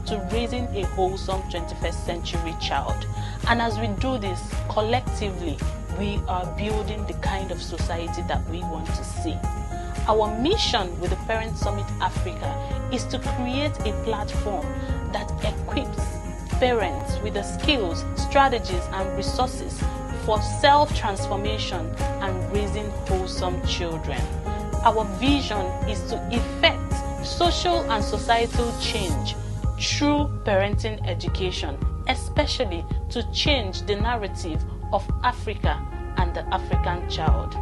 to raising a wholesome 21st century child. And as we do this collectively, we are building the kind of society that we want to see. Our mission with the Parent Summit Africa is to create a platform that equips parents with the skills, strategies, and resources for self-transformation and raising wholesome children. Our vision is to effect social and societal change through parenting education, especially to change the narrative of Africa and the African child.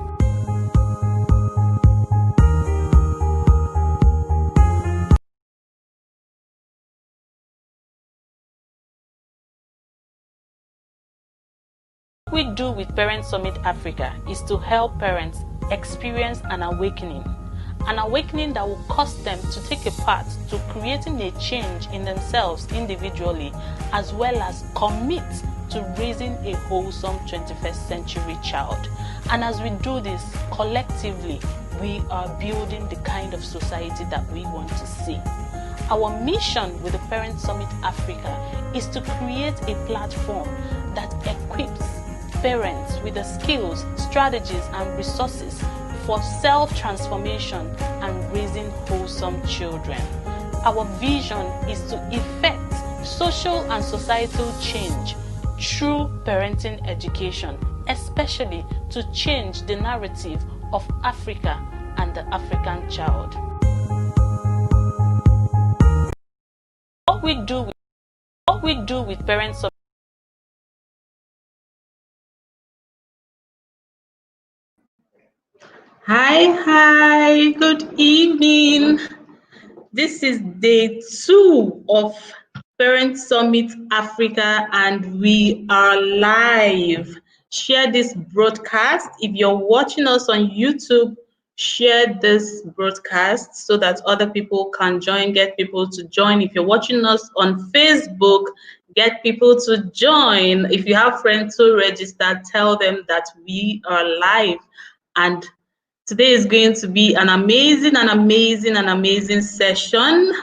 What we do with Parent Summit Africa is to help parents experience an awakening that will cause them to take a part to creating a change in themselves individually, as well as commit to raising a wholesome 21st century child. And as we do this collectively, we are building the kind of society that we want to see. Our mission with the Parent Summit Africa is to create a platform that equips parents with the skills, strategies, and resources for self-transformation and raising wholesome children. Our vision is to effect social and societal change through parenting education, especially to change the narrative of Africa and the African child. What we do with parents. Hi, good evening. This is day 2 of Parent Summit Africa, and we are live. Share this broadcast. If you're watching us on YouTube, share this broadcast so that other people can join, get people to join. If you're watching us on Facebook, get people to join. If you have friends who register, tell them that we are live. And today is going to be an amazing session.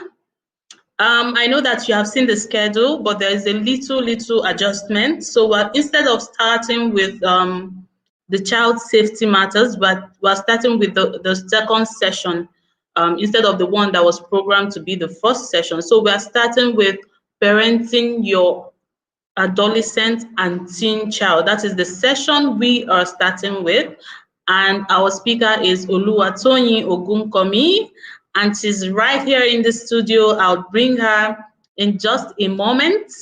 I know that you have seen the schedule, but there is a little adjustment. So instead of starting with the child safety matters, but we're starting with the second session instead of the one that was programmed to be the first session. So we're starting with parenting your adolescent and teen child. That is the session we are starting with. And our speaker is Oluwatoyin Ogunkomi, and she's right here in the studio. I'll bring her in just a moment,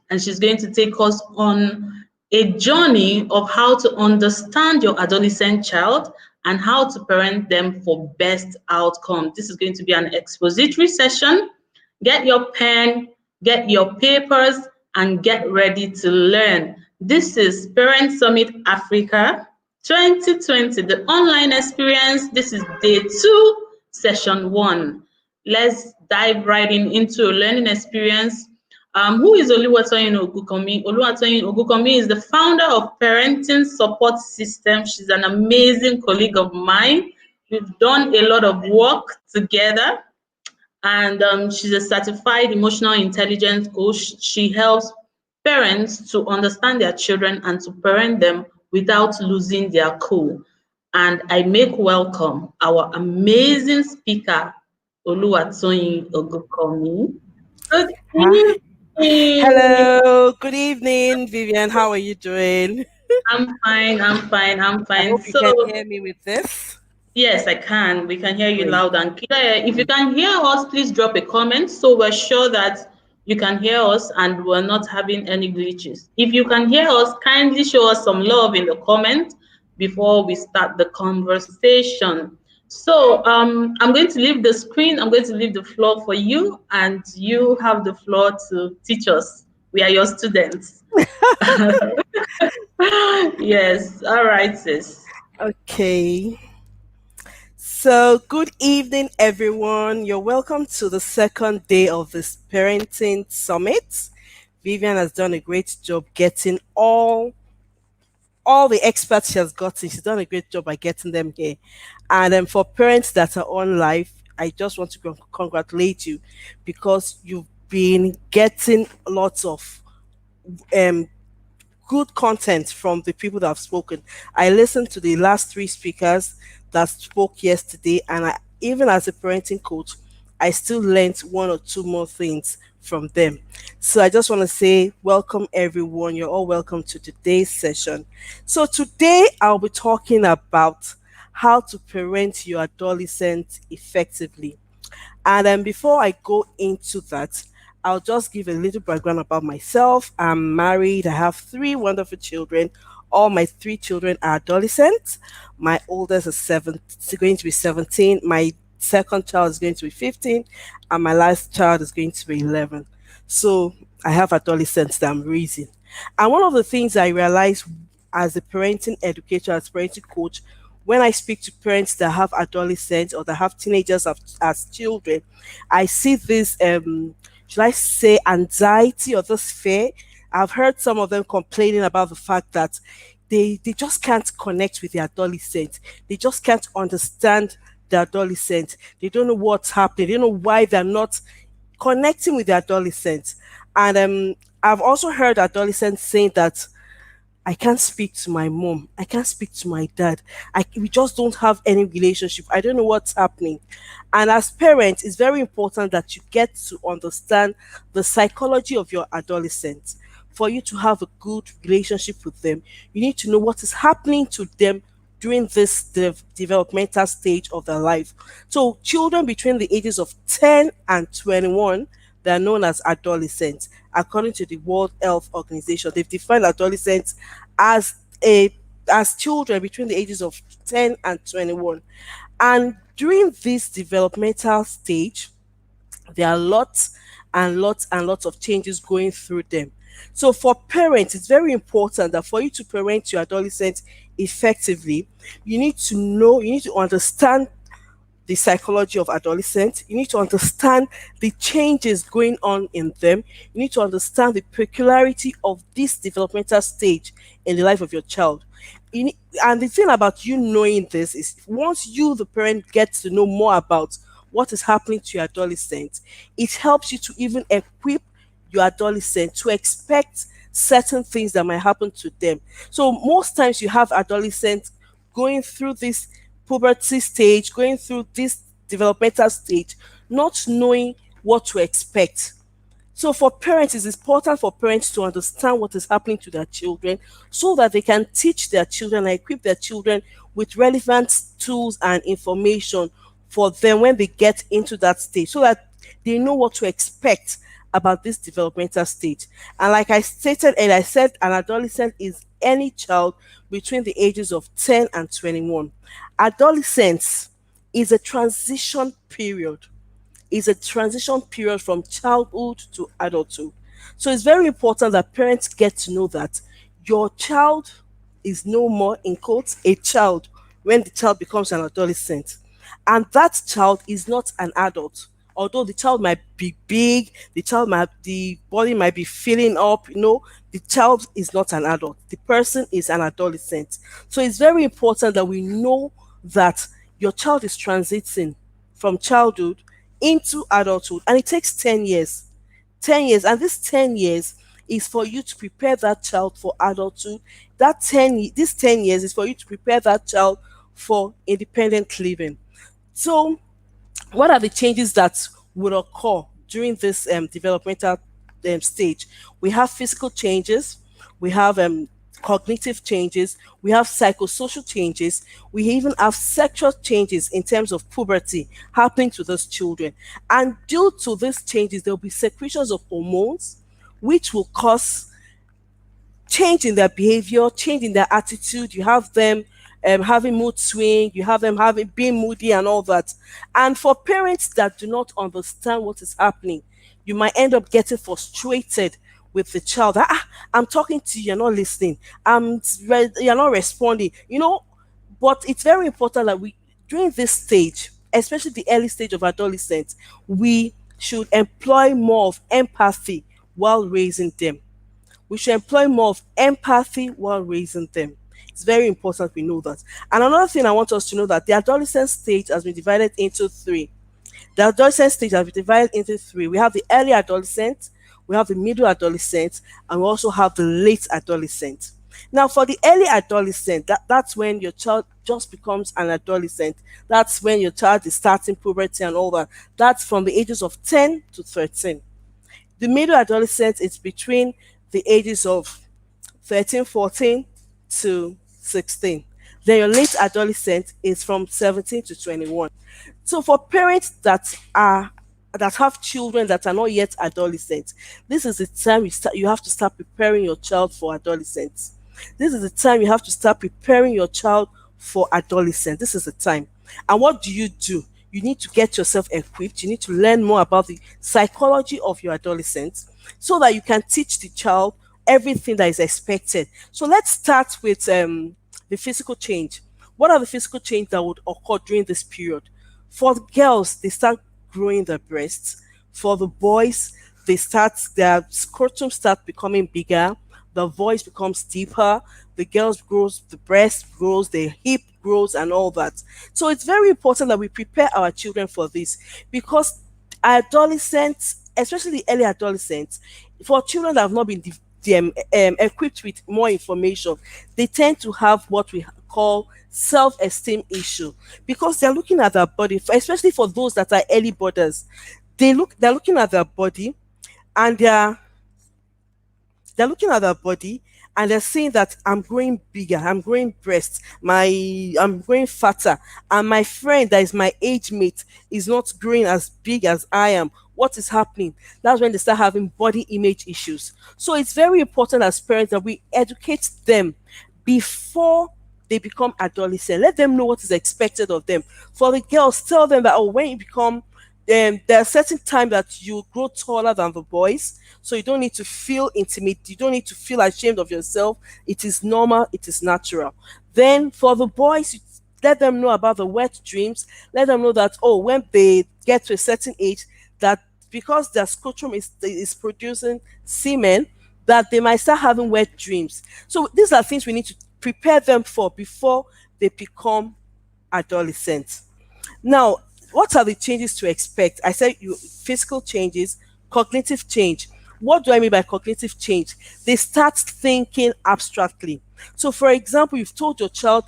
and she's going to take us on a journey of how to understand your adolescent child and how to parent them for best outcome. This is going to be an expository session. Get your pen, get your papers, and get ready to learn. This is Parent Summit Africa 2020, the online experience. This is day 2, session 1. Let's dive right into a learning experience. Who is Oluwatoyin Ogunkomi? Oluwatoyin Ogunkomi is the founder of Parenting Support System. She's an amazing colleague of mine. We've done a lot of work together, and she's a certified emotional intelligence coach. She helps parents to understand their children and to parent them without losing their cool. And I make welcome our amazing speaker, Oluwatoyin Ogunkomi. Good evening. Hello, good evening, Vivian. How are you doing? I'm fine. I hope you can hear me with this. Yes, I can. We can hear you Great. loud and clear. If you can hear us, please drop a comment so we're sure that you can hear us and we're not having any glitches. If you can hear us, kindly show us some love in the comment before we start the conversation. So I'm going to leave the screen. I'm going to leave the floor for you, and you have the floor to teach us. We are your students. Yes. All right, sis. Okay. So, good evening, everyone. You're welcome to the second day of this parenting summit. Vivian has done a great job getting all the experts she has gotten. She's done a great job by getting them here. And for parents that are on live, I just want to congratulate you because you've been getting lots of um good content from the people that have spoken. I listened to the last three speakers that spoke yesterday, and even as a parenting coach, I still learned one or two more things from them. So I just want to say, welcome everyone. You're all welcome to today's session. So today I'll be talking about how to parent your adolescent effectively. And then before I go into that, I'll just give a little background about myself. I'm married. I have three wonderful children. All my three children are adolescents. My oldest is going to be 17. My second child is going to be 15, and my last child is going to be 11. So I have adolescents that I'm raising. And one of the things I realized as a parenting educator, as parenting coach, when I speak to parents that have adolescents or that have teenagers as children, I see this should I say anxiety or this fear. I've heard some of them complaining about the fact that they just can't connect with the adolescent. They just can't understand the adolescent. They don't know what's happening. They don't know why they're not connecting with the adolescent. And I've also heard adolescents saying that I can't speak to my mom. I can't speak to my dad. We just don't have any relationship. I don't know what's happening. And as parents, it's very important that you get to understand the psychology of your adolescent. For you to have a good relationship with them, you need to know what is happening to them during this developmental stage of their life. So, children between the ages of 10 and 21, they are known as adolescents. According to the World Health Organization, they've defined adolescents as a as children between the ages of 10 and 21. And during this developmental stage, there are lots and lots and lots of changes going through them. So for parents, it's very important that for you to parent your adolescent effectively, you need to understand the psychology of adolescents. You need to understand the changes going on in them. You need to understand the peculiarity of this developmental stage in the life of your child. And the thing about you knowing this is once you, the parent, get to know more about what is happening to your adolescent, it helps you to even equip your adolescent to expect certain things that might happen to them. So most times you have adolescents going through this puberty stage, going through this developmental stage, not knowing what to expect. So for parents, it's important for parents to understand what is happening to their children so that they can teach their children and equip their children with relevant tools and information for them when they get into that stage so that they know what to expect about this developmental stage. And like I stated and I said, an adolescent is any child between the ages of 10 and 21. Adolescence is a transition period, from childhood to adulthood. So it's very important that parents get to know that your child is no more, in quotes, a child when the child becomes an adolescent. And that child is not an adult. Although the child might be big, the body might be filling up, the child is not an adult. The person is an adolescent. So it's very important that we know that your child is transiting from childhood into adulthood, and it takes 10 years. 10 years, and this 10 years is for you to prepare that child for adulthood. This 10 years is for you to prepare that child for independent living. So what are the changes that would occur during this developmental stage? We have physical changes, we have cognitive changes, we have psychosocial changes, we even have sexual changes in terms of puberty happening to those children. And due to these changes, there will be secretions of hormones, which will cause change in their behavior, change in their attitude. You have them having mood swing, you have them having being moody and all that. And for parents that do not understand what is happening, you might end up getting frustrated with the child. I'm talking to you, you're not listening. You're not responding. But it's very important that we, during this stage, especially the early stage of adolescence, we should employ more of empathy while raising them. We should employ more of empathy while raising them. It's very important we know that. And another thing I want us to know that the adolescent stage has been divided into three. The adolescent stage has been divided into three. We have the early adolescent, we have the middle adolescent, and we also have the late adolescent. Now, for the early adolescent, that's when your child just becomes an adolescent. That's when your child is starting puberty and all that. That's from the ages of 10 to 13. The middle adolescent is between the ages of 13, 14 to 16. Then your late adolescent is from 17 to 21. So for parents that have children that are not yet adolescents, this is the time you have to start preparing your child for adolescence. This is the time you have to start preparing your child for adolescence. This is the time. And what do? You need to get yourself equipped. You need to learn more about the psychology of your adolescents so that you can teach the child everything that is expected. So let's start with the physical change. What are the physical change that would occur during this period? For the girls, they start growing their breasts. For the boys, their scrotum start becoming bigger, the voice becomes deeper, the girls grows, the breast grows, the hip grows, and all that. So it's very important that we prepare our children for this, because adolescents, especially the early adolescents, for children that have not been equipped with more information, they tend to have what we call self-esteem issue, because they're looking at their body, especially for those that are early boarders. They're looking at their body, and they're looking at their body, and they're saying that I'm growing bigger, I'm growing breasts, I'm growing fatter, and my friend that is my age mate is not growing as big as I am. What is happening? That's when they start having body image issues. So it's very important as parents that we educate them before they become adolescent. Let them know what is expected of them. For the girls, tell them that, oh, when you become there are certain time that you grow taller than the boys, so you don't need to feel intimidated, you don't need to feel ashamed of yourself. It is normal, it is natural. Then for the boys, you let them know about the wet dreams. Let them know that, oh, when they get to a certain age, that because their scrotum is producing semen, that they might start having wet dreams. So these are things we need to prepare them for before they become adolescents. Now, what are the changes to expect? I said physical changes, cognitive change. What do I mean by cognitive change? They start thinking abstractly. So, for example, you've told your child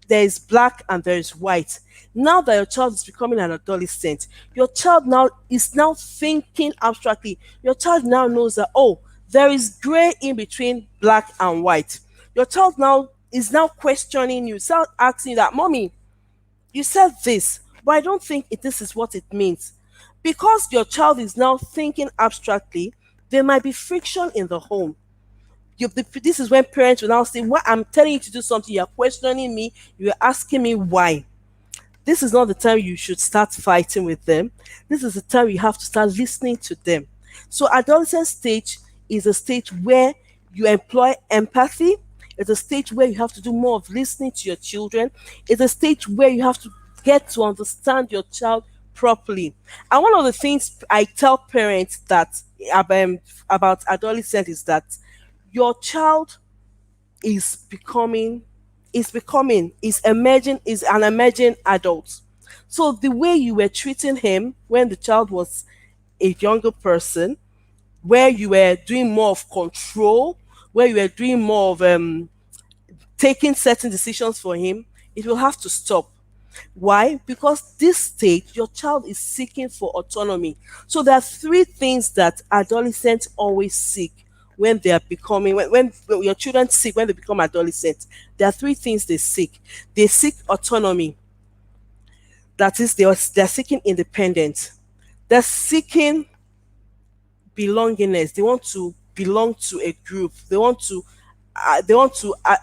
there is black and there is white. Now that your child is becoming an adolescent, your child now is now thinking abstractly. Your child now knows that, oh, there is gray in between black and white. Your child now is now questioning you, start asking that, mommy, you said this, but I don't think this is what it means. Because your child is now thinking abstractly, there might be friction in the home. This is when parents will now say, "What, I'm telling you to do something, you're questioning me, you're asking me why." This is not the time you should start fighting with them. This is the time you have to start listening to them. So, adolescent stage is a stage where you employ empathy. It's a stage where you have to do more of listening to your children. It's a stage where you have to get to understand your child properly. And one of the things I tell parents that about adolescent is that your child is becoming is an emerging adult. So the way you were treating him when the child was a younger person, where you were doing more of control, where you were doing more of taking certain decisions for him, it will have to stop. Why? Because this stage, your child is seeking for autonomy. So there are three things that adolescents always seek when they are becoming, when your children seek when they become adolescents. There are three things they seek. They seek autonomy. That is, they're seeking independence. They're seeking belongingness. They want to belong to a group. They want to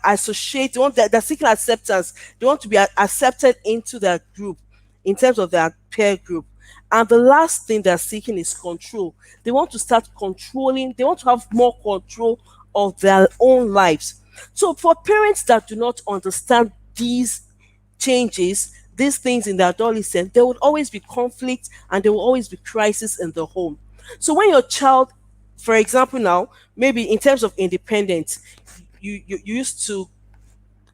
associate. They're seeking acceptance. They want to be accepted into their group in terms of their peer group. And the last thing they're seeking is control. They want to start controlling. They want to have more control of their own lives. So for parents that do not understand these changes, these things in the adolescent, there would always be conflict and there will always be crisis in the home. So when your child, for example, now maybe in terms of independence, you used to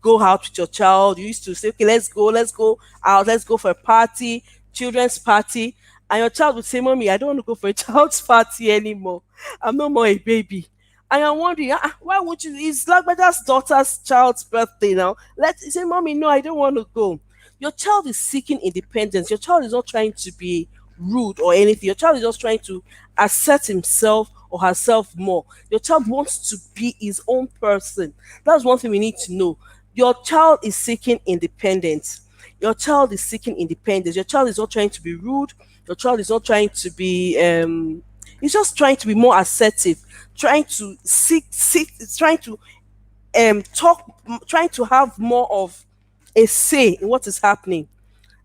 go out with your child. You used to say, okay, let's go out, let's go for a party, children's party. And your child would say, Mommy, I don't want to go for a child's party anymore. I'm no more a baby. And I'm wondering, why would you? It's Lagbaja's daughter's child's birthday now. Let's say, Mommy, no, I don't want to go. Your child is seeking independence. Your child is not trying to be rude or anything. Your child is just trying to assert himself or herself more. Your child wants to be his own person. That's one thing we need to know. Your child is seeking independence. Your child is seeking independence. Your child is not trying to be rude. Your child is not trying to be he's just trying to be more assertive, trying to seek trying to talk, trying to have more of a say in what is happening.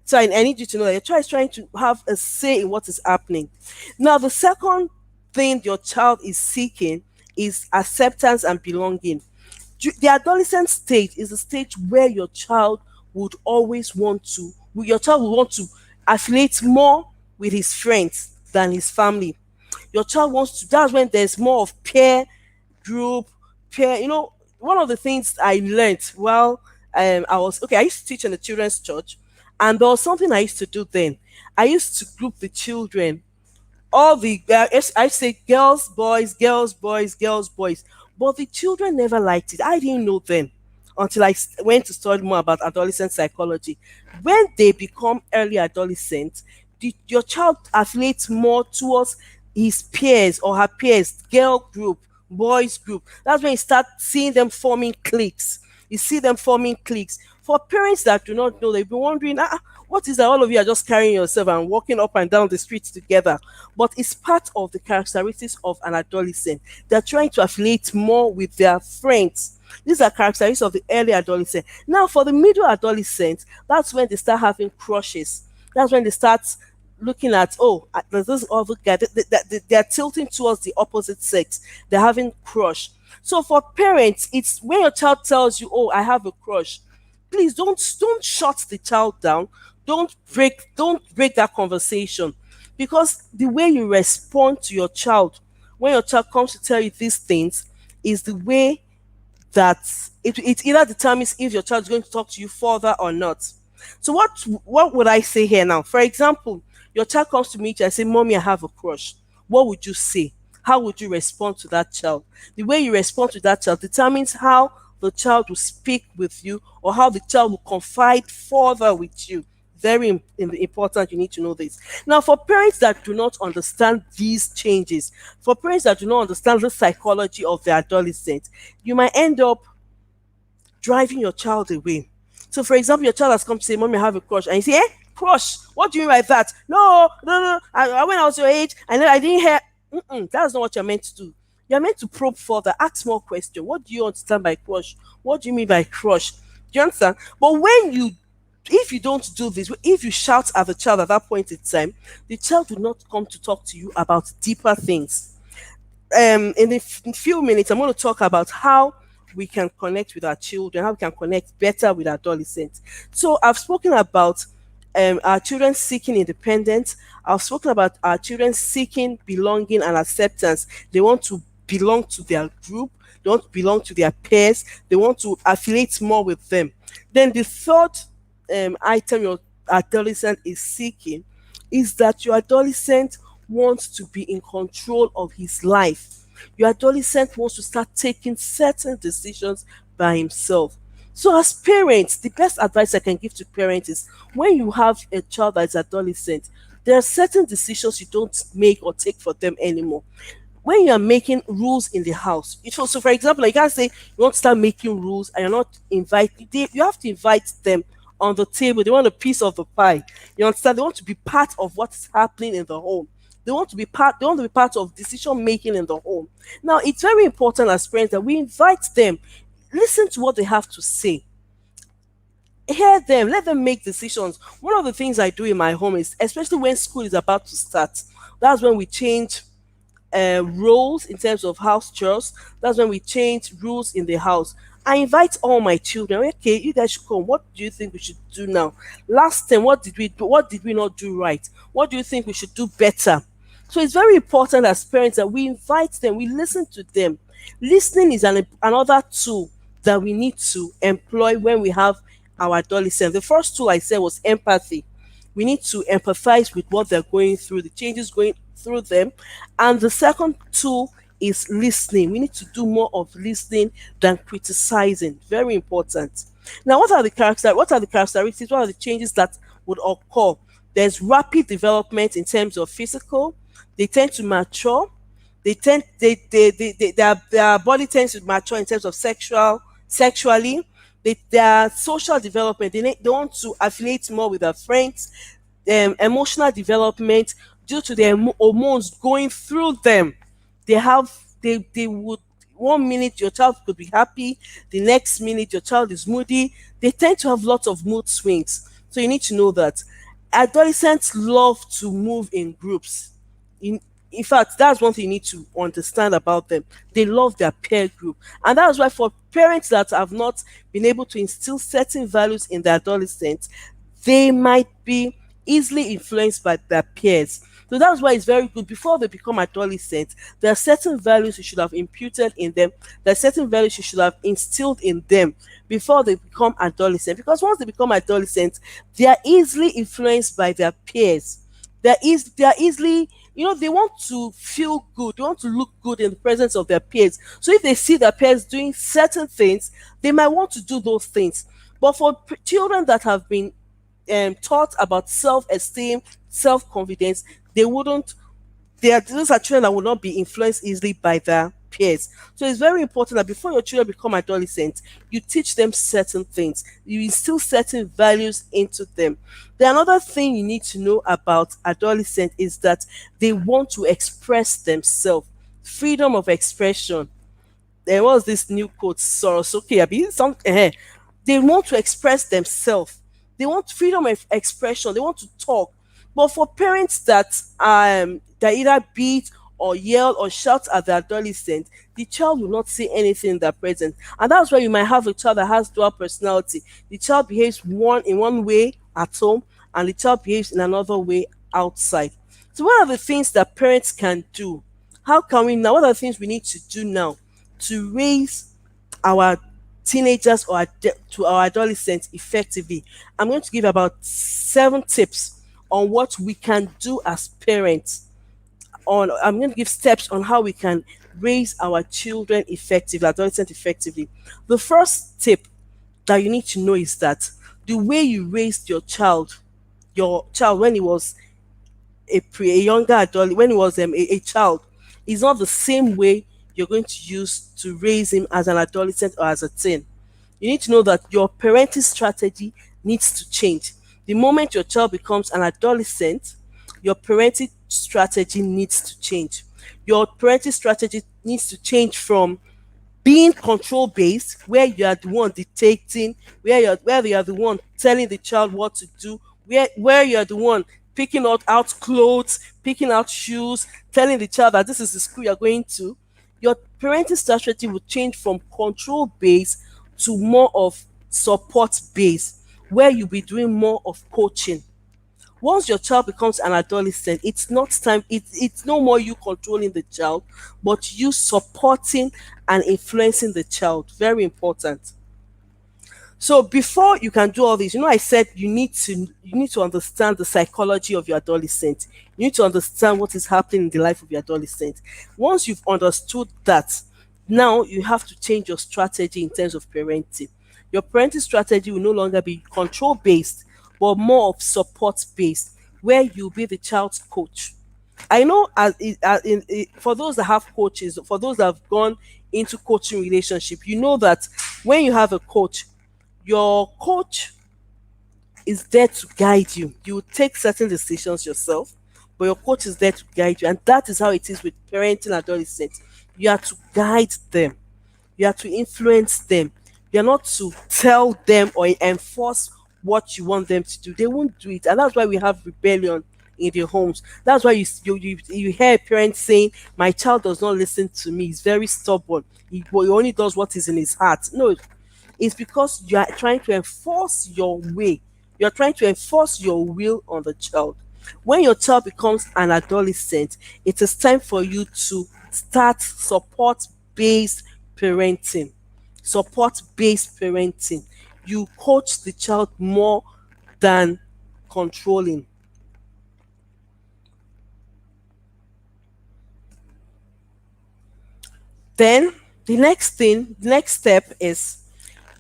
So I need you to know that your child is trying to have a say in what is happening. Now, the second thing your child is seeking is acceptance and belonging. The adolescent stage is the stage where your child would always want to, your child will want to affiliate more with his friends than his family. Your child wants to, that's when there's more of peer group, peer, one of the things I learned while I was, okay, I used to teach in the children's church, and there was something I used to do then. I used to group the children, all the I say girls, boys, girls, boys, girls, boys. But the children never liked it. I didn't know then until went to study more about adolescent psychology. When they become early adolescents, your child affiliates more towards his peers or her peers, girl group, boys group. That's when you start seeing them forming cliques. You see them forming cliques. For parents that do not know, they've been wondering, what is that all of you are just carrying yourself and walking up and down the streets together? But it's part of the characteristics of an adolescent. They're trying to affiliate more with their friends. These are characteristics of the early adolescent. Now, for the middle adolescent, that's when they start having crushes. That's when they start looking at, there's this other guy. They're tilting towards the opposite sex. They're having crush. So for parents, it's when your child tells you, "Oh, I have a crush," please don't shut the child down. Don't break that conversation, because the way you respond to your child when your child comes to tell you these things is the way that it either determines if your child is going to talk to you further or not. So what would I say here now? For example, your child comes to meet you and say, "Mommy, I have a crush." What would you say? How would you respond to that child? The way you respond to that child determines how the child will speak with you, or how the child will confide further with you. Very important. You need to know this. Now, for parents that do not understand these changes, for parents that do not understand the psychology of the adolescent, you might end up driving your child away. So, for example, your child has come to say, "Mommy, I have a crush," and you say, "Crush? What do you mean by that?" "No, no, no. When I was your age, I didn't hear." That's not what you're meant to do. You're meant to probe further, ask more questions. What do you understand by crush? What do you mean by crush? Do you understand? But if you don't do this, if you shout at the child at that point in time, the child will not come to talk to you about deeper things. In a few minutes, I'm going to talk about how we can connect with our children, how we can connect better with adolescents. So I've spoken about our children seeking independence. I've spoken about our children seeking belonging and acceptance. They want to belong to their group. They want to belong to their peers. They want to affiliate more with them. Then the third item your adolescent is seeking is that your adolescent wants to be in control of his life. Your adolescent wants to start taking certain decisions by himself. So, as parents, the best advice I can give to parents is, when you have a child that is adolescent, there are certain decisions you don't make or take for them anymore. When you are making rules in the house, so for example, like, you can't say you want to start making rules and you're not inviting. You have to invite them on the table. They want a piece of the pie. You understand? They want to be part of what's happening in the home. They want to be part of decision making in the home. Now, it's very important as parents that we invite them, listen to what they have to say, hear them, let them make decisions. One of the things I do in my home is, especially when school is about to start, that's when we change roles in terms of house chores. That's when we change rules in the house. I invite all my children. "Okay, you guys should come. What do you think we should do now? Last time, what did we do? What did we not do right? What do you think we should do better?" So it's very important as parents that we invite them, we listen to them. Listening is another tool that we need to employ when we have our adolescents. The first tool I said was empathy. We need to empathize with what they're going through, the changes going through them. And the second tool is listening. We need to do more of listening than criticizing. Very important. Now, what are the characteristics? What are the changes that would occur? There's rapid development in terms of physical. They tend to mature. Their body tends to mature in terms of sexually. Their social development, they want to affiliate more with their friends. Emotional development, due to their hormones going through them, they would, 1 minute your child could be happy, the next minute your child is moody. They tend to have lots of mood swings, so you need to know that adolescents love to move in groups. In in fact, that's one thing you need to understand about them. They love their peer group. And that's why, for parents that have not been able to instill certain values in their adolescents, they might be easily influenced by their peers. So that's why it's very good, before they become adolescents, there are certain values you should have imputed in them, there are certain values you should have instilled in them before they become adolescents. Because once they become adolescents, they are easily influenced by their peers. They are easily, they want to feel good, they want to look good in the presence of their peers. So if they see their peers doing certain things, they might want to do those things. But for children that have been taught about self-esteem, self-confidence, they wouldn't those are children that will not be influenced easily by their peers. So it's very important that before your children become adolescents, you teach them certain things, you instill certain values into them. The another thing you need to know about adolescents is that they want to express themselves. Freedom of expression. There was this new quote, Sorosuke, Abi, they want to express themselves. They want freedom of expression. They want to talk. But for parents that either beat or yell or shout at the adolescent, the child will not say anything in their presence. And that's why you might have a child that has dual personality. The child behaves in one way at home, and the child behaves in another way outside. So what are the things that parents can do? How can we now? What are the things we need to do now to raise our teenagers to our adolescents effectively? I'm going to give about 7 tips on what we can do as parents. I'm going to give steps on how we can raise our children effectively, adolescents effectively. The first tip that you need to know is that the way you raised your child when he was a younger adult, when he was a child, is not the same way you're going to use to raise him as an adolescent or as a teen. You need to know that your parenting strategy needs to change. The moment your child becomes an adolescent, your parenting strategy needs to change. Your parenting strategy needs to change from being control based, where you are the one dictating, where you are the one telling the child what to do, where you are the one picking out clothes, picking out shoes, telling the child that this is the school you're going to. Your parenting strategy will change from control based to more of support based, where you'll be doing more of coaching. Once your child becomes an adolescent, it's no more you controlling the child, but you supporting and influencing the child. Very important. So before you can do all this, I said you need to understand the psychology of your adolescent. You need to understand what is happening in the life of your adolescent. Once you've understood that, now you have to change your strategy in terms of parenting. Your parenting strategy will no longer be control based, but more of support based, where you'll be the child's coach. I know, for those that have coaches, for those that have gone into coaching relationship, you know that when you have a coach, your coach is there to guide you. You take certain decisions yourself, but your coach is there to guide you. And that is how it is with parenting adolescents. You are to guide them, you are to influence them. You're not to tell them or enforce what you want them to do. They won't do it. And that's why we have rebellion in their homes. That's why you hear parents saying, my child does not listen to me. He's very stubborn. He only does what is in his heart. No, it's because you are trying to enforce your way. You're trying to enforce your will on the child. When your child becomes an adolescent, it is time for you to start support based parenting. Support based parenting. You coach the child more than controlling. Then the next step is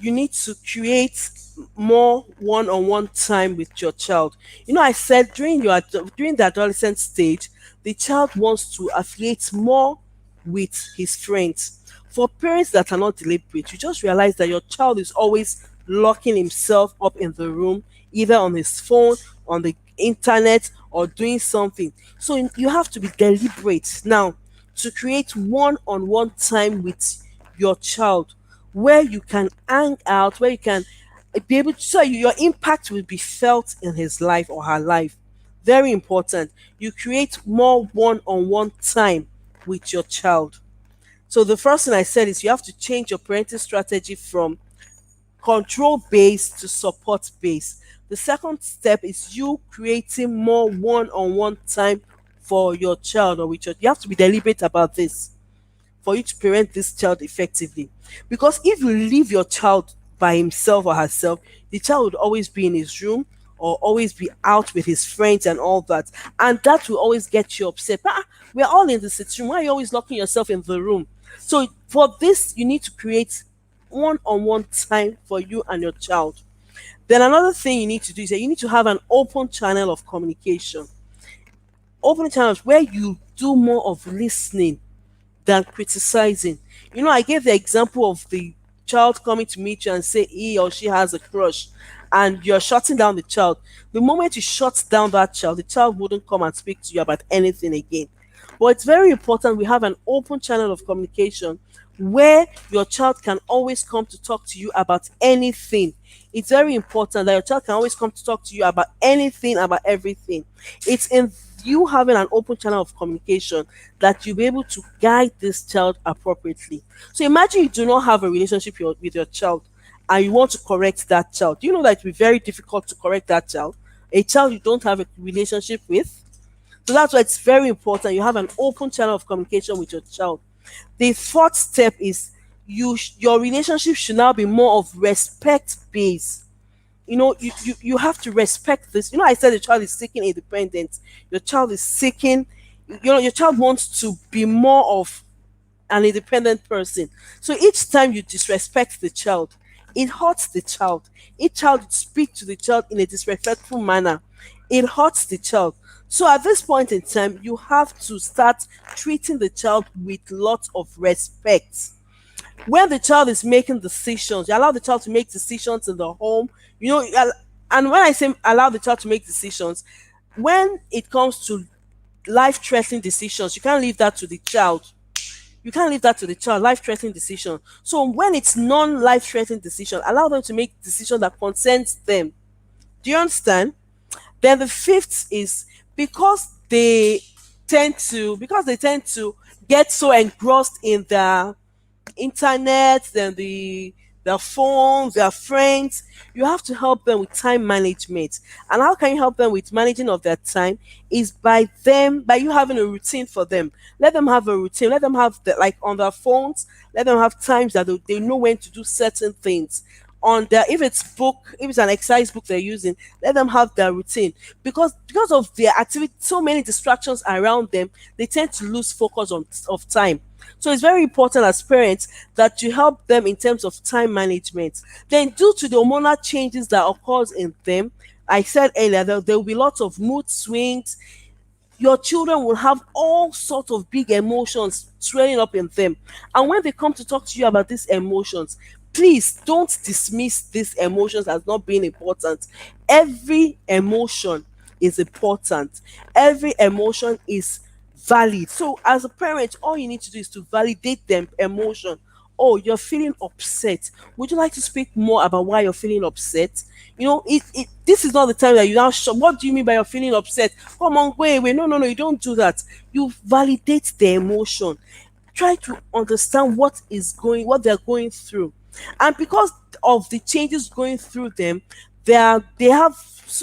you need to create more one-on-one time with your child. I said during the adolescent stage, the child wants to affiliate more with his friends. For parents that are not deliberate, you just realize that your child is always locking himself up in the room, either on his phone, on the internet, or doing something. So you have to be deliberate now to create one-on-one time with your child, where you can hang out, where you can be able to, so your impact will be felt in his life or her life. Very important. You create more one-on-one time with your child. So the first thing I said is you have to change your parenting strategy from control based to support based. The second step is you creating more one-on-one time for your child or with your, you have to be deliberate about this for you to parent this child effectively. Because if you leave your child by himself or herself, the child would always be in his room or always be out with his friends and all that. And that will always get you upset. We're all in the sitting room. Why are you always locking yourself in the room? So for this, you need to create one-on-one time for you and your child. Then another thing you need to do is that you need to have an open channel of communication. Open channels where you do more of listening than criticizing. I gave the example of the child coming to meet you and say he or she has a crush, and you're shutting down the child. The moment you shut down that child, the child wouldn't come and speak to you about anything again. But it's very important we have an open channel of communication where your child can always come to talk to you about anything. It's very important that your child can always come to talk to you about anything, about everything. It's in you having an open channel of communication that you'll be able to guide this child appropriately. So imagine you do not have a relationship with your child and you want to correct that child. Do you know that it will be very difficult to correct that child? A child you don't have a relationship with? So that's why it's very important you have an open channel of communication with your child. The fourth step is your relationship should now be more of respect based. You have to respect this. I said the child is seeking independence. Your child is seeking, your child wants to be more of an independent person. So each time you disrespect the child, it hurts the child. Each child you speak to the child in a disrespectful manner, it hurts the child. So at this point in time, you have to start treating the child with lots of respect. When the child is making decisions, you allow the child to make decisions in the home. And when I say allow the child to make decisions, when it comes to life-threatening decisions, you can't leave that to the child. You can't leave that to the child, life-threatening decision. So when it's non-life-threatening decision, allow them to make decisions that concerns them. Do you understand? Then the fifth is because they tend to get so engrossed in their internet, then their phones, their friends. You have to help them with time management. And how can you help them with managing of their time? Is by you having a routine for them. Let them have a routine. Let them have like on their phones. Let them have times that they know when to do certain things. On their, if it's an exercise book they're using, let them have their routine, because of their activity, so many distractions around them, they tend to lose focus of time. So it's very important as parents that you help them in terms of time management. Then due to the hormonal changes that occurs in them, I said earlier that there will be lots of mood swings. Your children will have all sorts of big emotions swelling up in them. And when they come to talk to you about these emotions, please don't dismiss these emotions as not being important. Every emotion is important. Every emotion is valid. So as a parent, all you need to do is to validate them emotion. Oh, you're feeling upset. Would you like to speak more about why you're feeling upset? This is not the time that you now show. What do you mean by you're feeling upset? Come on, wait. No, you don't do that. You validate the emotion. Try to understand what they're going through. And because of the changes going through them, they have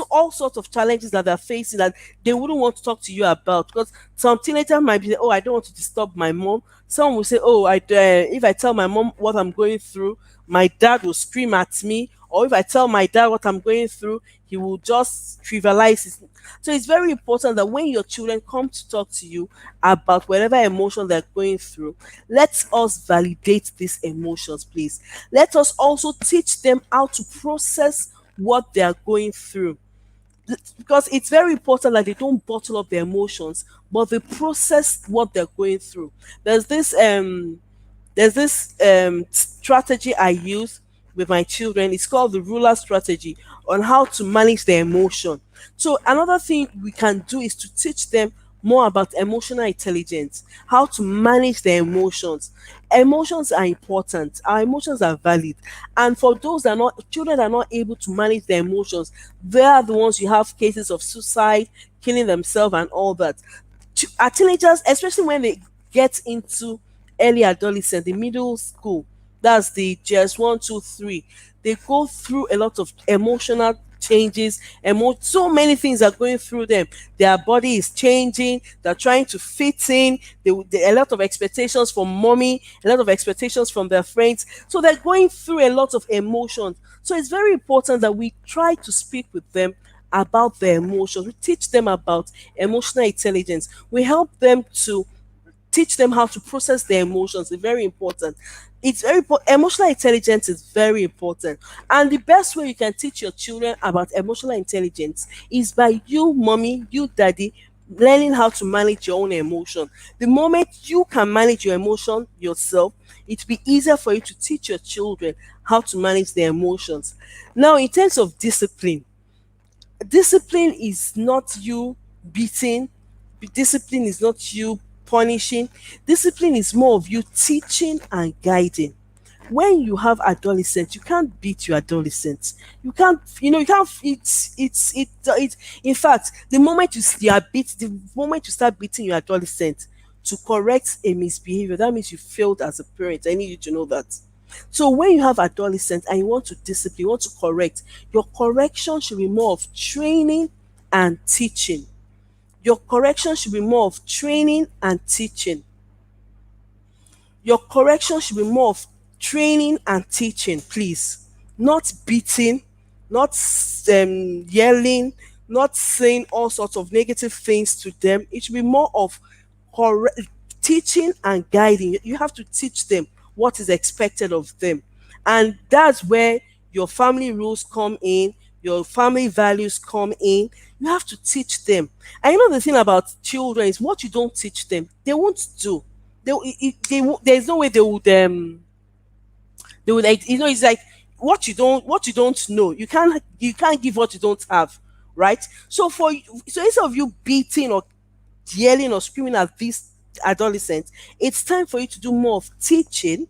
all sorts of challenges that they're facing that they wouldn't want to talk to you about. Because some teenagers might be, oh, I don't want to disturb my mom. Some will say, oh, if I tell my mom what I'm going through, my dad will scream at me, or if I tell my dad what I'm going through, he will just trivialize it. So it's very important that when your children come to talk to you about whatever emotion they're going through, let us validate these emotions, please. Let us also teach them how to process what they are going through, because it's very important that they don't bottle up their emotions, but they process what they're going through. There's this strategy I use with my children. It's called the ruler strategy on how to manage their emotion. So another thing we can do is to teach them more about emotional intelligence, how to manage their emotions. Emotions are important. Our emotions are valid. And for those that are not children that are not able to manage their emotions, they are the ones you have cases of suicide, killing themselves and all that. Our teenagers, especially when they get into early adolescent, the middle school, that's the just 1, 2, 3, they go through a lot of emotional changes. So many things are going through them. Their body is changing, they're trying to fit in, a lot of expectations from mommy, a lot of expectations from their friends, so they're going through a lot of emotions. So it's very important that we try to speak with them about their emotions. We teach them about emotional intelligence. We help them to teach them how to process their emotions. It's very important. It's very emotional intelligence is very important. And the best way you can teach your children about emotional intelligence is by you, mommy, you, daddy, learning how to manage your own emotion. The moment you can manage your emotion yourself, it'll be easier for you to teach your children how to manage their emotions. Now, in terms of discipline, discipline is not you beating, discipline is not you punishing, discipline is more of you teaching and guiding. When you have adolescents, you can't beat your adolescents. You can't, you can't. It's in fact, the moment the moment you start beating your adolescent to correct a misbehavior, that means you failed as a parent. I need you to know that. So when you have adolescents and you want to discipline, you want to correct, your correction should be more of training and teaching. Your correction should be more of training and teaching. Your correction should be more of training and teaching, please. Not beating, not yelling, not saying all sorts of negative things to them. It should be more of correct teaching and guiding. You have to teach them what is expected of them. And that's where your family rules come in, your family values come in. You have to teach them. And the thing about children is what you don't teach them, they won't do. There's no way they would, like, it's like what you don't know, you can't give what you don't have, right? So instead of you beating or yelling or screaming at these adolescents, it's time for you to do more of teaching.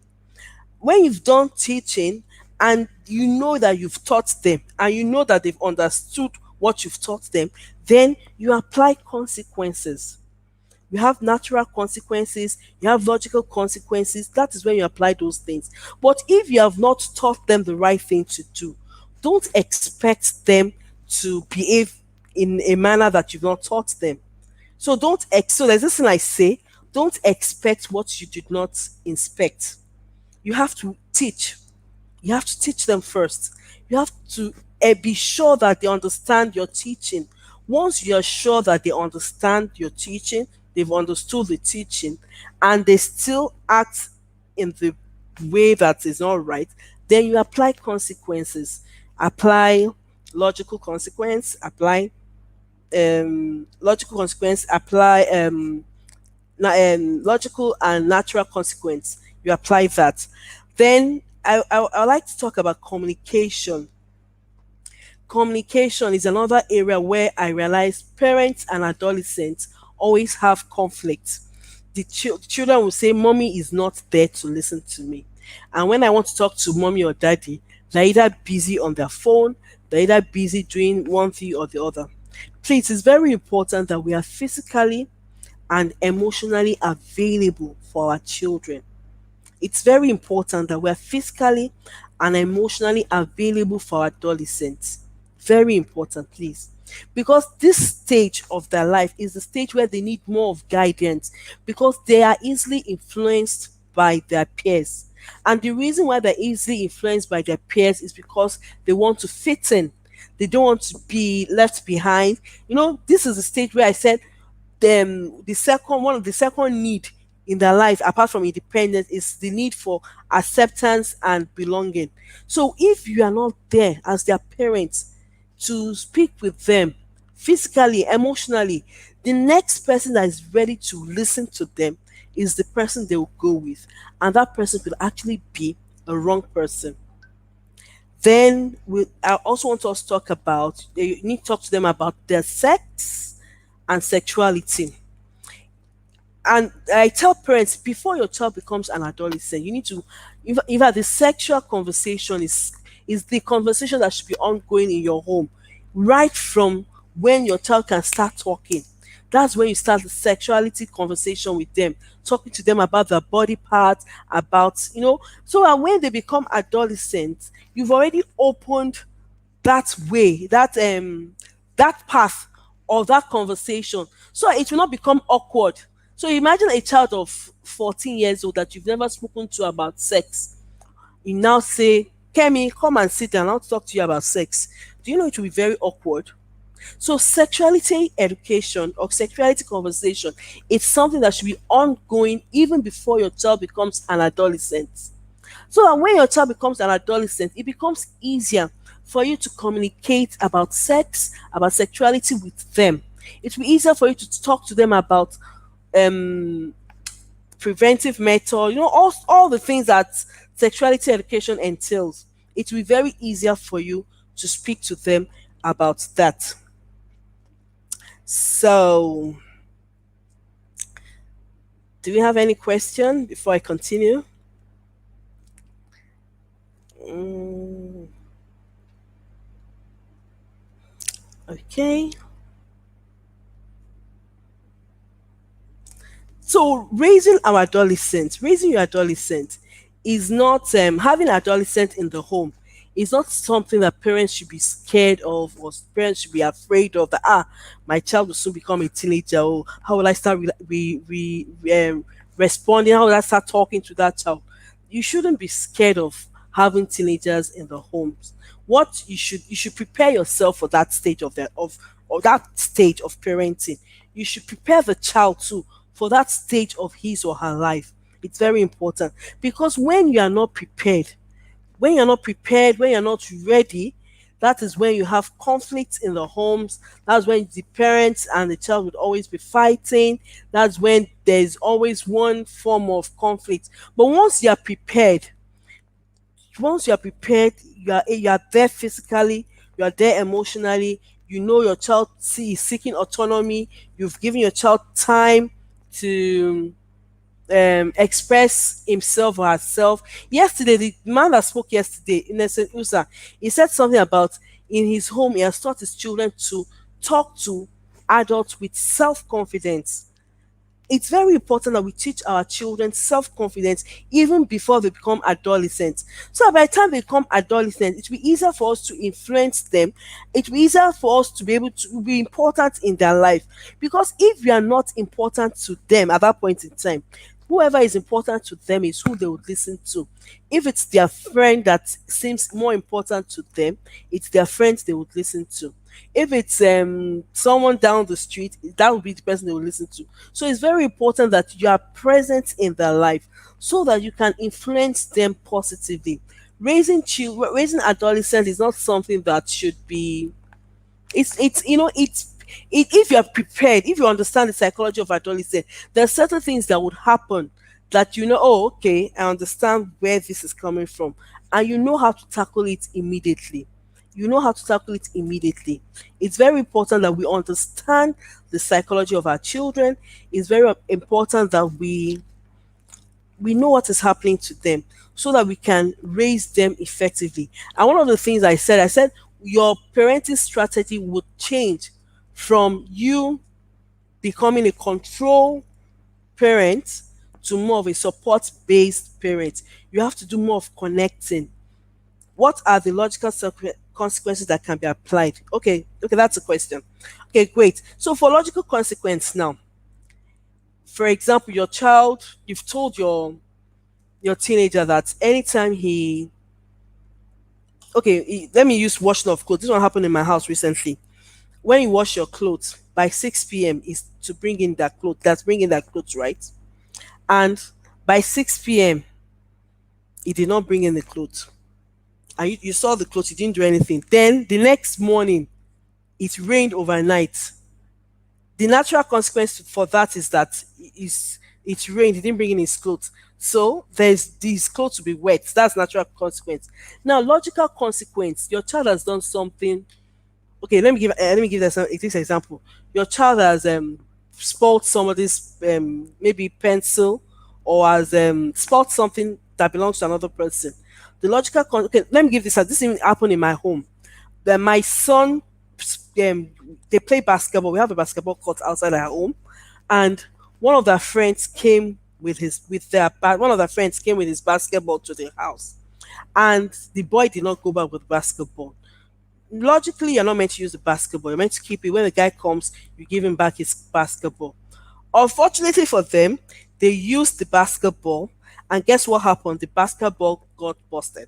When you've done teaching and you know that you've taught them and you know that they've understood what you've taught them, then you apply consequences. You have natural consequences, you have logical consequences. That is when you apply those things. But if you have not taught them the right thing to do, don't expect them to behave in a manner that you've not taught them. So there's this thing I say: don't expect what you did not inspect. You have to teach. You have to teach them first. You have to be sure that they understand your teaching. Once you're sure that they understand your teaching, they've understood the teaching, and they still act in the way that is not right, then you apply consequences. Apply logical consequence, apply logical consequence, apply logical and natural consequence. You apply that. Then I like to talk about communication. Communication is another area where I realize parents and adolescents always have conflict. The children will say, "Mommy is not there to listen to me." And when I want to talk to mommy or daddy, they're either busy on their phone, they're either busy doing one thing or the other. Please, it's very important that we are physically and emotionally available for our children. It's very important that we're physically and emotionally available for our adolescents. Very important, please. Because this stage of their life is the stage where they need more of guidance, because they are easily influenced by their peers. And the reason why they're easily influenced by their peers is because they want to fit in. They don't want to be left behind. This is the stage where I said the second one of the second need in their life apart from independence is the need for acceptance and belonging. So if you are not there as their parents to speak with them physically, emotionally, the next person that is ready to listen to them is the person they will go with, and that person could actually be a wrong person. Then I also want us to talk about, you need to talk to them about their sex and sexuality. And I tell parents, before your child becomes an adolescent, you need to, in fact, the sexual conversation is the conversation that should be ongoing in your home, right from when your child can start talking. That's when you start the sexuality conversation with them, talking to them about their body parts, about so that when they become adolescents, you've already opened that way, that path of that conversation, so it will not become awkward. So imagine a child of 14 years old that you've never spoken to about sex. You now say, Kemi, come and sit down, I'll talk to you about sex. Do you know it will be very awkward? So sexuality education or sexuality conversation, it's something that should be ongoing even before your child becomes an adolescent. So that when your child becomes an adolescent, it becomes easier for you to communicate about sex, about sexuality with them. It will be easier for you to talk to them about um preventive method, all the things that sexuality education entails. It will be very easier for you to speak to them about that. So, do we have any question before I continue? Mm, okay. So raising your adolescent is not having adolescent in the home is not something that parents should be scared of or parents should be afraid of. That my child will soon become a teenager. Oh, how will I start responding? How will I start talking to that child? You shouldn't be scared of having teenagers in the homes. What you should prepare yourself for that stage of that stage of parenting. You should prepare the child too for that stage of his or her life. It's very important because when you're not ready, that is when you have conflict in the homes. That's when the parents and the child would always be fighting. That's when there's always one form of conflict. But once you are prepared, you are there physically, you are there emotionally, your child is seeking autonomy, you've given your child time to express himself or herself. Yesterday, the man that spoke yesterday, Innocent Usa, he said something about in his home, he has taught his children to talk to adults with self confidence. It's very important that we teach our children self-confidence even before they become adolescents. So by the time they become adolescents, it will be easier for us to influence them. It will be easier for us to be able to be important in their life. Because if we are not important to them at that point in time, whoever is important to them is who they would listen to. If it's their friend that seems more important to them, it's their friends they would listen to. If it's someone down the street, that would be the person they will listen to. So it's very important that you are present in their life so that you can influence them positively. Raising adolescents is not something that should be. If you are prepared, if you understand the psychology of adolescence, there are certain things that would happen that oh, okay, I understand where this is coming from, and you know how to tackle it immediately. It's very important that we understand the psychology of our children. It's very important that we know what is happening to them so that we can raise them effectively. And one of the things I said your parenting strategy would change from you becoming a control parent to more of a support based parent. You have to do more of connecting. What are the logical consequences that can be applied? Okay, that's a question. Okay, great. So for logical consequence now, for example, your child, you've told your teenager that anytime let me use washing of clothes. This one happened in my house recently. When you wash your clothes by 6 p.m. is to bring in that clothes. That's bringing that clothes, right? And by 6 p.m. he did not bring in the clothes. And you saw the clothes, you didn't do anything. Then the next morning, it rained overnight. The natural consequence for that is that it rained, he didn't bring in his clothes. So there's these clothes to be wet. That's natural consequence. Now, logical consequence, your child has done something. Okay, let me give this example. Your child has spoiled somebody's maybe pencil, or has spoiled something that belongs to another person. Okay, let me give this even happened in my home. Then my son, they play basketball. We have a basketball court outside our home, and one of their friends came with his basketball to the house, and the boy did not go back with basketball. Logically, you're not meant to use the basketball. You're meant to keep it. When the guy comes, you give him back his basketball. Unfortunately for them, they used the basketball, and guess what happened? The basketball got busted.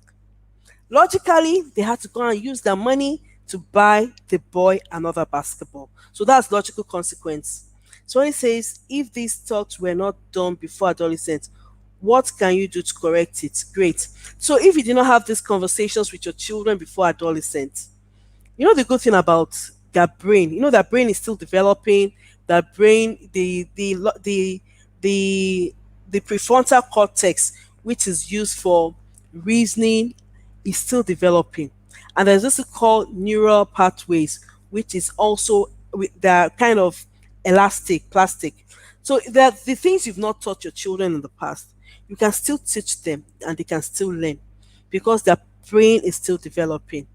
Logically, they had to go and use their money to buy the boy another basketball. So that's logical consequence. So when it says, if these thoughts were not done before adolescence, what can you do to correct it? Great. So if you did not have these conversations with your children before adolescence, the good thing about their brain, their brain is still developing. Their brain, the the prefrontal cortex, which is used for reasoning, is still developing. And there's this called neural pathways, which is also they're kind of elastic, plastic. So that the things you've not taught your children in the past, you can still teach them and they can still learn because their brain is still developing.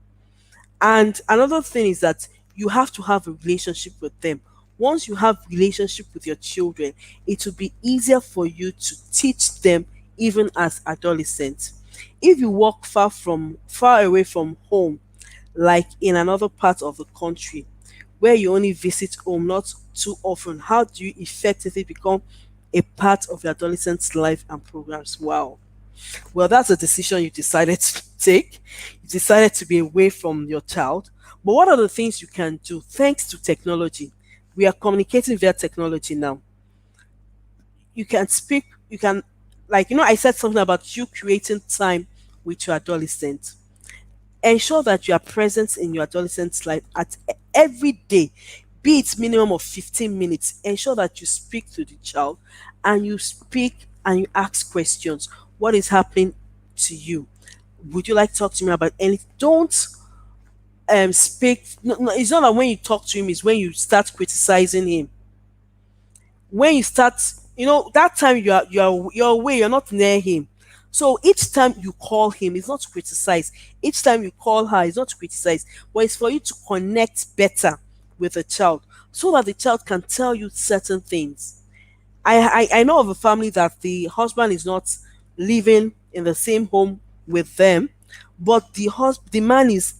And another thing is that you have to have a relationship with them. Once you have relationship with your children, it will be easier for you to teach them even as adolescents. If you walk far away from home, like in another part of the country, where you only visit home not too often, how do you effectively become a part of your adolescent's life and programs? Wow. Well, that's a decision you decided to take. You decided to be away from your child. But what are the things you can do thanks to technology? We are communicating via technology now. You can speak, you can, like, I said something about you creating time with your adolescent. Ensure that you are present in your adolescent's life at every day, be it minimum of 15 minutes. Ensure that you speak to the child, and you speak and you ask questions. What is happening to you? Would you like to talk to me about anything? Don't speak. No, no, it's not that when you talk to him is when you start criticizing him. When you start, that time you're away, you're not near him. So each time you call him, it's not to criticize. Each time you call her, it's not to criticize, but it's for you to connect better with the child so that the child can tell you certain things. I know of a family that the husband is not living in the same home with them, but the man is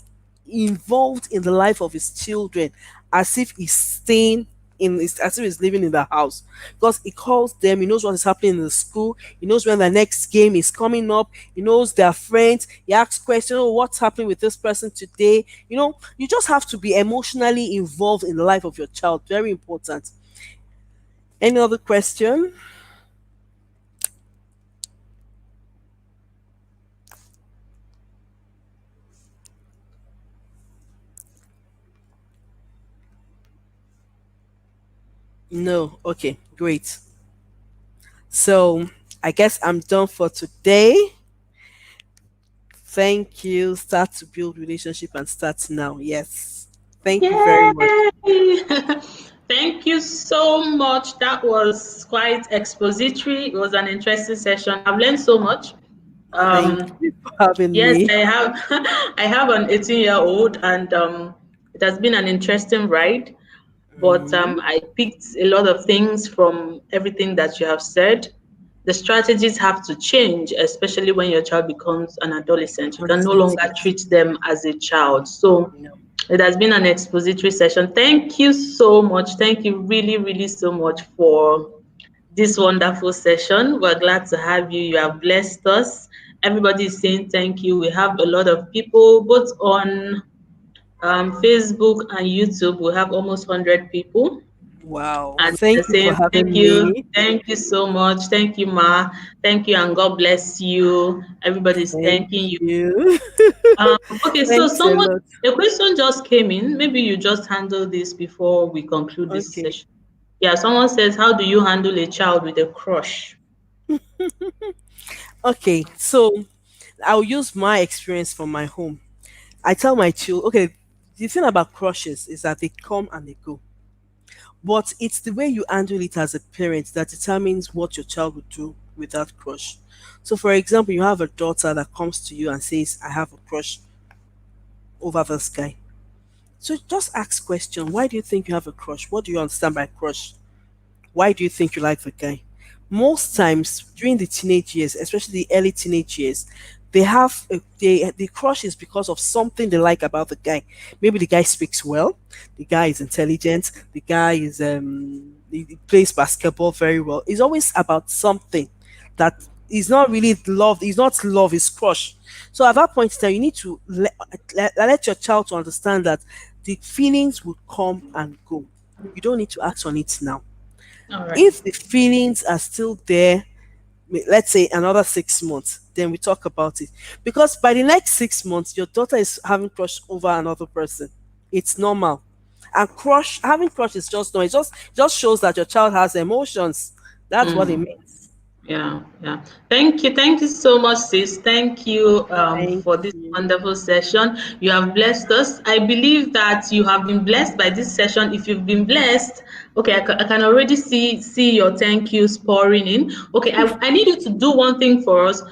involved in the life of his children as if he's staying as if he's living in the house, because he calls them, he knows what is happening in the school, he knows when the next game is coming up, he knows their friends, he asks questions, oh, what's happening with this person today. You just have to be emotionally involved in the life of your child. Very important. Any other question? No. Okay, great. So I guess I'm done for today. Thank you. Start to build relationship and start now. Yes. Thank you very much. Yay! Thank you so much. That was quite expository. It was an interesting session. I've learned so much. Thank Um, you for having yes, me. I have. I have an 18-year-old, and it has been an interesting ride. But Mm, I picked a lot of things from everything that you have said. The strategies have to change, especially when your child becomes an adolescent. You can no adolescent, longer yes. treat them as a child. So No. it has been an expository session. Thank you so much. Thank you really, really so much for this wonderful session. We're glad to have you. You have blessed us. Everybody is saying thank you. We have a lot of people, both on Facebook and YouTube. We have almost 100 people. Wow. And they're Thank you for saying, having thank you. me. Thank you so much. Thank you, Ma. Thank you, and God bless you. Everybody's Thank thanking you. you. Um, okay, so Thanks a someone, lot. a question just came in. Maybe you just handle this before we conclude this Okay. session. Yeah, someone says, how do you handle a child with a crush? Okay. So I'll use my experience from my home. I tell my children, okay, the thing about crushes is that they come and they go. But it's the way you handle it as a parent that determines what your child will do with that crush. So, for example, you have a daughter that comes to you and says, I have a crush over this guy. So just ask question. Why do you think you have a crush? What do you understand by crush? Why do you think you like the guy? Most times during the teenage years, especially the early teenage years, the crush is because of something they like about the guy. Maybe the guy speaks well, the guy is intelligent, the guy is he plays basketball very well. It's always about something that is not really love. It's not love. It's crush. So at that point in time, you need to let your child to understand that the feelings will come and go. You don't need to act on it now. All right. If the feelings are still there, let's say another 6 months, then we talk about it. Because by the next 6 months, your daughter is having crush over another person. It's normal. And crush having crush is just no, it just shows that your child has emotions. That's what it Mm. means. Yeah, yeah. Thank you. Thank you so much, sis. Thank you Thank for this you. wonderful session. You have blessed us. I believe that you have been blessed by this session. If you've been blessed, okay, I can already see your thank yous pouring in. Okay, I need you to do one thing for us.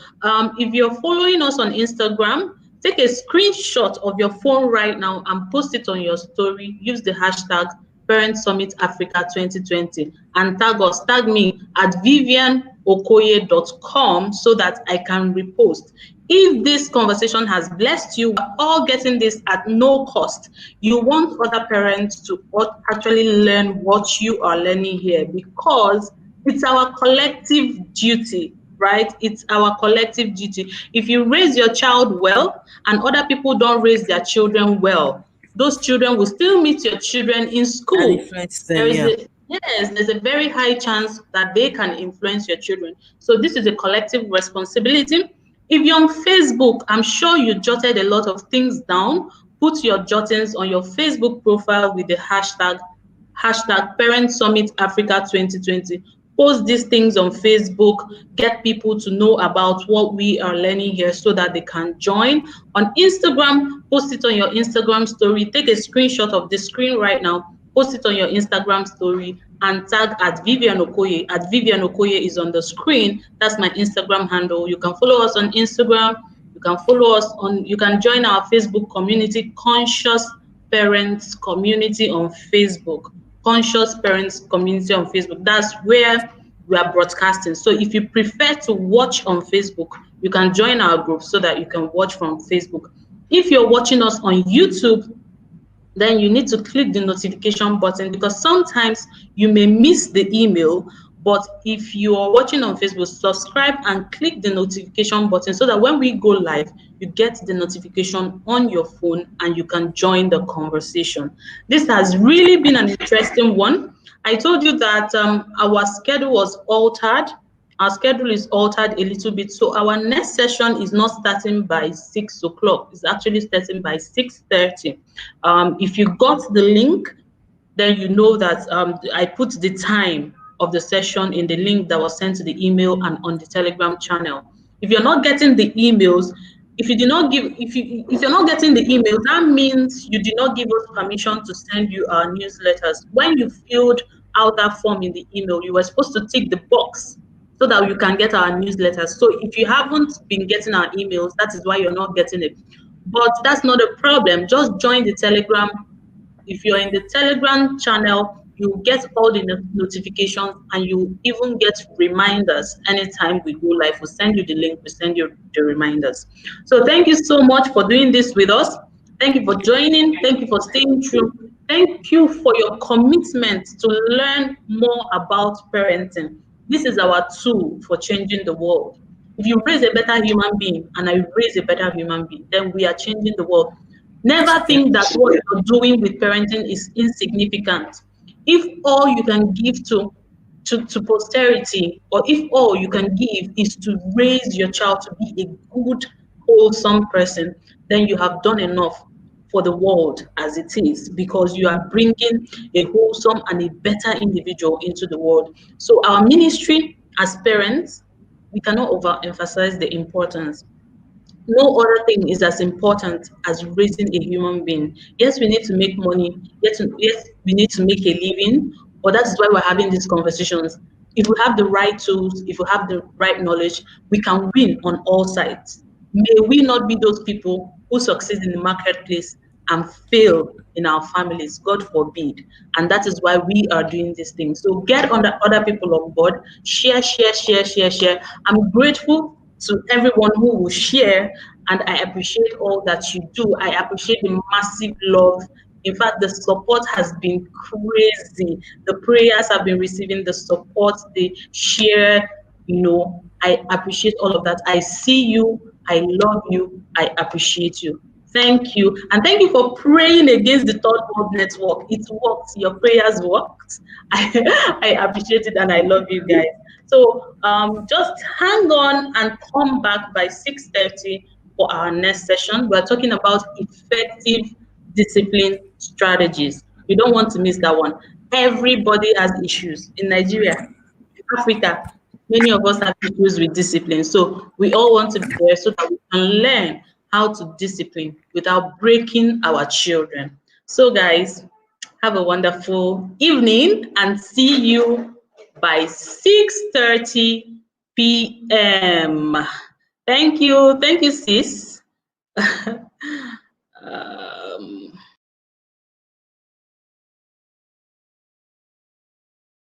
If you're following us on Instagram, take a screenshot of your phone right now and post it on your story. Use the hashtag Parent Summit Africa 2020 and tag me at vivianokoye.com so that I can repost. If this conversation has blessed you, we're all getting this at no cost. You want other parents to actually learn what you are learning here because it's our collective duty, right? It's our collective duty. If you raise your child well and other people don't raise their children well, those children will still meet your children in And school. influence There them, is yeah. a yes, there's a very high chance that they can influence your children. So this is a collective responsibility. If you're on Facebook, I'm sure you jotted a lot of things down. Put your jottings on your Facebook profile with the hashtag Parent Summit Africa 2020. Post these things on Facebook, get people to know about what we are learning here so that they can join. On Instagram, post it on your Instagram story. Take a screenshot of the screen right now, post it on your Instagram story, and tag at Vivian Okoye. At Vivian Okoye is on the screen. That's my Instagram handle. You can follow us on Instagram. You can join our Facebook community, Conscious Parents Community on Facebook. Conscious Parents Community on Facebook. That's where we are broadcasting. So if you prefer to watch on Facebook, you can join our group so that you can watch from Facebook. If you're watching us on YouTube, then you need to click the notification button because sometimes you may miss the email. But if you are watching on Facebook, subscribe and click the notification button so that when we go live, you get the notification on your phone and you can join the conversation. This has really been an interesting one. I told you that our schedule was altered. Our schedule is altered a little bit. So our next session is not starting by 6 o'clock. It's actually starting by 6:30. If you got the link, then you know that I put the time of the session in the link that was sent to the email and on the Telegram channel. If you're not getting the emails, if you're not getting the email, that means you did not give us permission to send you our newsletters. When you filled out that form in the email, you were supposed to tick the box so that you can get our newsletters. So if you haven't been getting our emails, that is why you're not getting it. But that's not a problem. Just join the Telegram. If you're in the Telegram channel, you get all the notifications and you even get reminders anytime we go live. We'll send you the link, we send you the reminders. So thank you so much for doing this with us. Thank you for joining. Thank you for staying true. Thank you for your commitment to learn more about parenting. This is our tool for changing the world. If you raise a better human being and I raise a better human being, then we are changing the world. Never Yeah. think that what you're doing with parenting is insignificant. If all you can give to posterity, or if all you can give is to raise your child to be a good, wholesome person, then you have done enough for the world as it is, because you are bringing a wholesome and a better individual into the world. So our ministry as parents, we cannot overemphasize the importance. No other thing is as important as raising a human being. Yes, we need to make money. Yes, we need to make a living. But that's why we're having these conversations. If we have the right tools, if we have the right knowledge, we can win on all sides. May we not be those people who succeed in the marketplace and fail in our families. God forbid. And that is why we are doing this thing. So get on the other people on board. Share, share, share, share, share. I'm grateful to everyone who will share, and I appreciate all that you do. I appreciate the massive love. In fact, the support has been crazy. The prayers have been receiving, the support, the share, I appreciate all of that. I see you, I love you, I appreciate you. Thank you. And thank you for praying against the Third World Network. It worked. Your prayers worked. I appreciate it and I love you guys. So just hang on and come back by 6:30 for our next session. We're talking about effective discipline strategies. You don't want to miss that one. Everybody has issues in Nigeria, in Africa. Many of us have issues with discipline. So we all want to be there so that we can learn how to discipline without breaking our children. So guys, have a wonderful evening and see you by 6:30 p.m. Thank you. Thank you, sis.